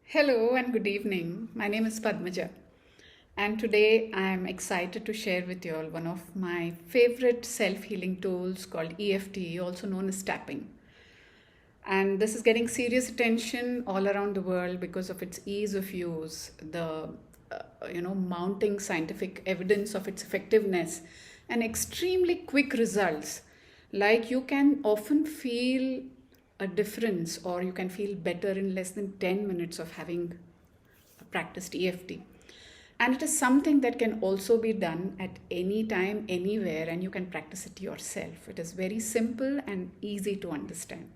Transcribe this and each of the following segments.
Hello and good evening. My name is Padmaja, and today I am excited to share with you all one of my favorite self healing tools called EFT, also known as tapping. And this is getting serious attention all around the world because of its ease of use, the mounting scientific evidence of its effectiveness, and extremely quick results. Like you can often feel a difference, or you can feel better in less than 10 minutes of having practiced EFT. And it is something that can also be done at any time, anywhere, and you can practice it yourself. It is very simple and easy to understand.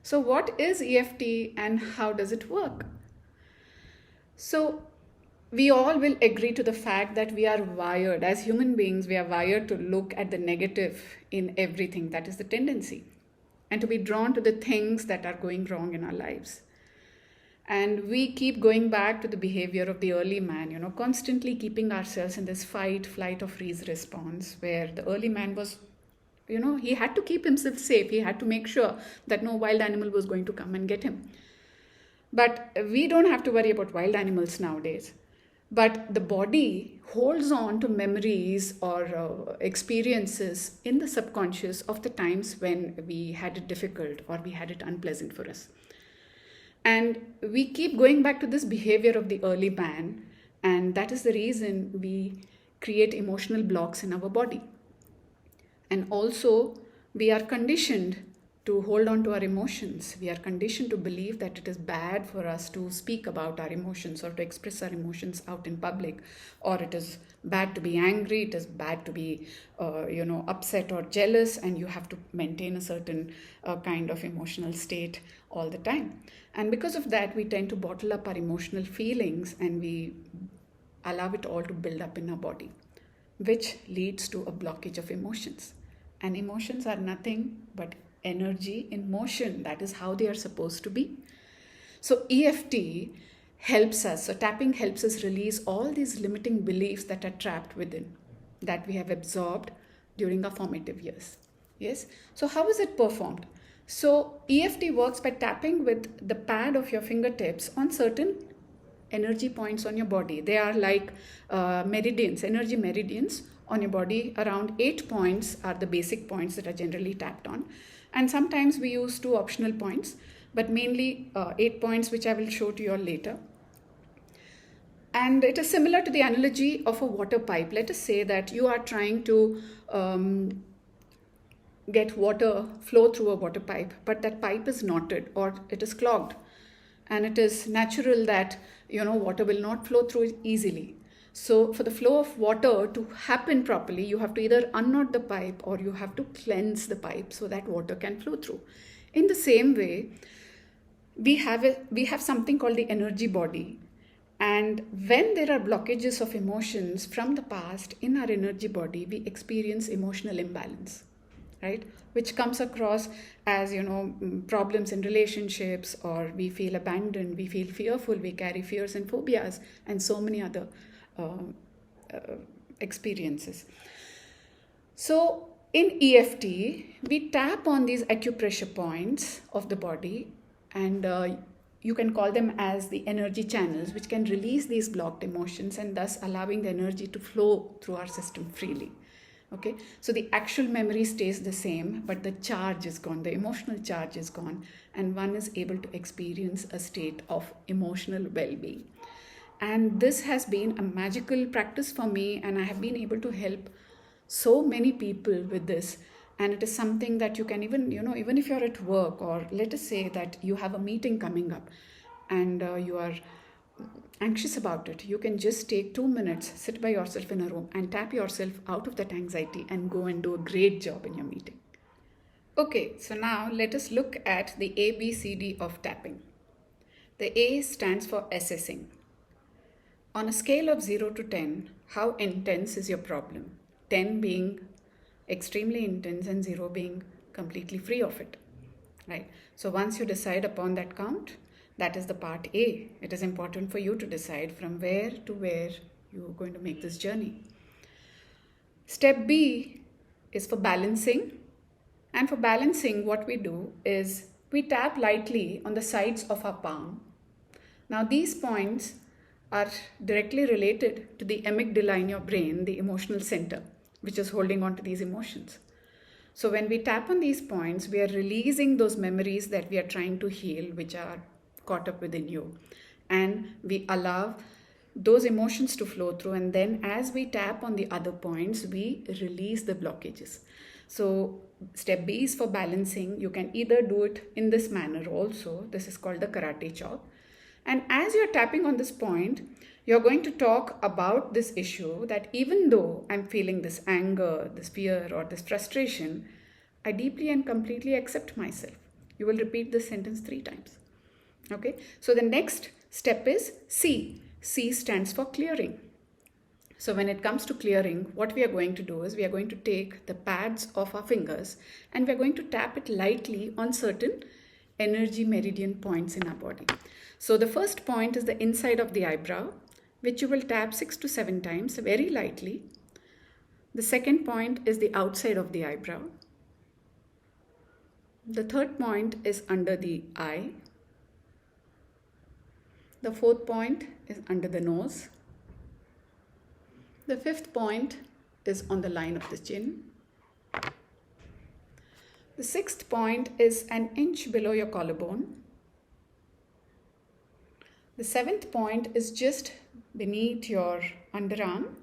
So, what is EFT and how does it work? So, we all will agree to the fact that we are wired, as human beings, we are wired to look at the negative in everything. That is the tendency. And to be drawn to the things that are going wrong in our lives. And we keep going back to the behavior of the early man, constantly keeping ourselves in this fight, flight, or freeze response, where the early man was, he had to keep himself safe. He had to make sure that no wild animal was going to come and get him. But we don't have to worry about wild animals nowadays. But the body holds on to memories or experiences in the subconscious of the times when we had it difficult or we had it unpleasant for us. And we keep going back to this behavior of the early man, and that is the reason we create emotional blocks in our body. And also, we are conditioned to hold on to our emotions. We are conditioned to believe that it is bad for us to speak about our emotions or to express our emotions out in public, or it is bad to be angry, it is bad to be upset or jealous, and you have to maintain a certain kind of emotional state all the time. And because of that, we tend to bottle up our emotional feelings and we allow it all to build up in our body, which leads to a blockage of emotions. And emotions are nothing but energy in motion. That is how they are supposed to be. So EFT helps us, so tapping helps us release all these limiting beliefs that are trapped within, that we have absorbed during our formative years. Yes. So how is it performed? So EFT works by tapping with the pad of your fingertips on certain energy points on your body. They are like meridians, energy meridians on your body. Around 8 points are the basic points that are generally tapped on. And sometimes we use 2 optional points, but mainly 8 points, which I will show to you all later. And it is similar to the analogy of a water pipe. Let us say that you are trying to get water flow through a water pipe, but that pipe is knotted or it is clogged. And it is natural that, water will not flow through easily. So for the flow of water to happen properly, you have to either unknot the pipe or you have to cleanse the pipe so that water can flow through. In the same way, we have something called the energy body. And when there are blockages of emotions from the past in our energy body, we experience emotional imbalance, right? Which comes across as, problems in relationships, or we feel abandoned, we feel fearful, we carry fears and phobias, and so many other experiences. So in EFT, we tap on these acupressure points of the body, and you can call them as the energy channels, which can release these blocked emotions and thus allowing the energy to flow through our system freely. Okay, so the actual memory stays the same, but the charge is gone, the emotional charge is gone, and one is able to experience a state of emotional well-being. And this has been a magical practice for me, and I have been able to help so many people with this. And it is something that you can even, even if you're at work, or let us say that you have a meeting coming up and you are anxious about it, you can just take 2 minutes, sit by yourself in a room and tap yourself out of that anxiety and go and do a great job in your meeting. Okay, so now let us look at the ABCD of tapping. The A stands for assessing. On a scale of 0 to 10, how intense is your problem? 10 being extremely intense and 0 being completely free of it, right? So once you decide upon that count, that is the part A. It is important for you to decide from where to where you are going to make this journey. Step B is for balancing. And for balancing, what we do is we tap lightly on the sides of our palm Now, these points are directly related to the amygdala in your brain, the emotional center, which is holding on to these emotions. So when we tap on these points, we are releasing those memories that we are trying to heal, which are caught up within you. And we allow those emotions to flow through. And then as we tap on the other points, we release the blockages. So step B is for balancing. You can either do it in this manner also. This is called the karate chop. And as you're tapping on this point, you're going to talk about this issue that even though I'm feeling this anger, this fear, or this frustration, I deeply and completely accept myself. You will repeat this sentence 3 times. Okay, so the next step is C. C stands for clearing. So when it comes to clearing, what we are going to do is we are going to take the pads of our fingers and we are going to tap it lightly on certain energy meridian points in our body. So the first point is the inside of the eyebrow, which you will tap 6 to 7 times very lightly. The second point is the outside of the eyebrow. The third point is under the eye. The fourth point is under the nose. The fifth point is on the line of the chin. The sixth point is an inch below your collarbone. The seventh point is just beneath your underarm.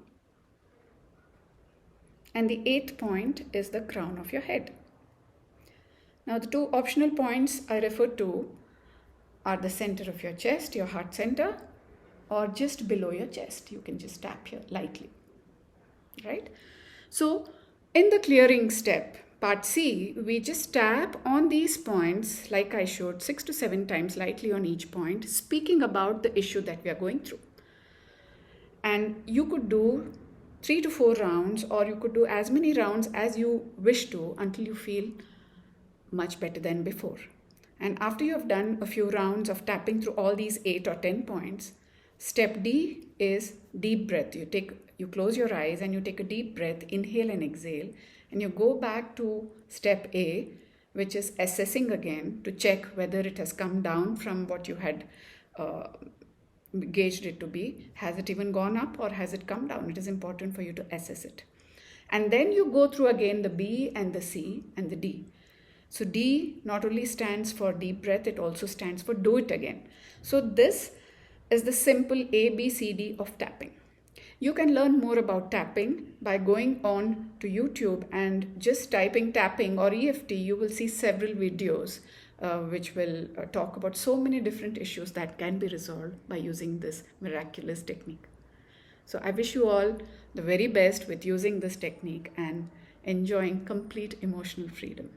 And the eighth point is the crown of your head. Now the 2 optional points I referred to are the center of your chest, your heart center, or just below your chest. You can just tap here lightly, right? So in the clearing step, part C, we just tap on these points like I showed 6 to 7 times lightly on each point, speaking about the issue that we are going through. And you could do 3 to 4 rounds, or you could do as many rounds as you wish to until you feel much better than before. And after you have done a few rounds of tapping through all these 8 or 10 points, step D is deep breath. You close your eyes and you take a deep breath, inhale and exhale, and you go back to step A, which is assessing again to check whether it has come down from what you had gauged it to be. Has it even gone up or has it come down? It is important for you to assess it. And then you go through again the B and the C and the D. So D not only stands for deep breath, it also stands for do it again. So this is the simple ABCD of tapping. You can learn more about tapping by going on to YouTube and just typing tapping or EFT. You will see several videos which will talk about so many different issues that can be resolved by using this miraculous technique. So I wish you all the very best with using this technique and enjoying complete emotional freedom.